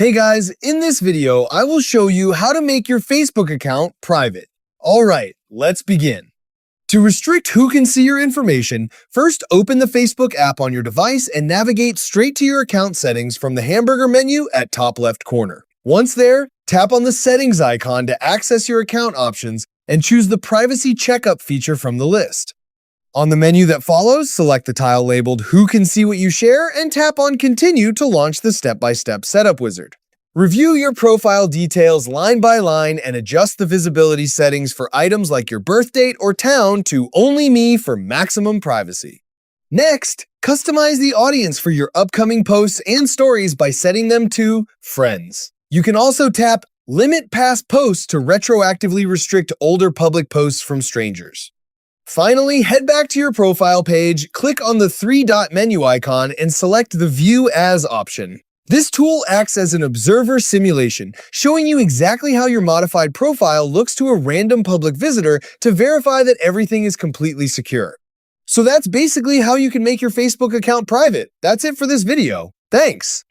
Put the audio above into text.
Hey guys, in this video, I will show you how to make your Facebook account private. Alright, let's begin. To restrict who can see your information, first open the Facebook app on your device and navigate straight to your account settings from the hamburger menu at top left corner. Once there, tap on the settings icon to access your account options and choose the privacy checkup feature from the list. On the menu that follows, select the tile labeled Who Can See What You Share and tap on Continue to launch the step-by-step setup wizard. Review your profile details line by line and adjust the visibility settings for items like your birth date or town to Only Me for maximum privacy. Next, customize the audience for your upcoming posts and stories by setting them to Friends. You can also tap Limit Past Posts to retroactively restrict older public posts from strangers. Finally, head back to your profile page, click on the three-dot menu icon, and select the View As option. This tool acts as an observer simulation, showing you exactly how your modified profile looks to a random public visitor to verify that everything is completely secure. So that's basically how you can make your Facebook account private. That's it for this video. Thanks!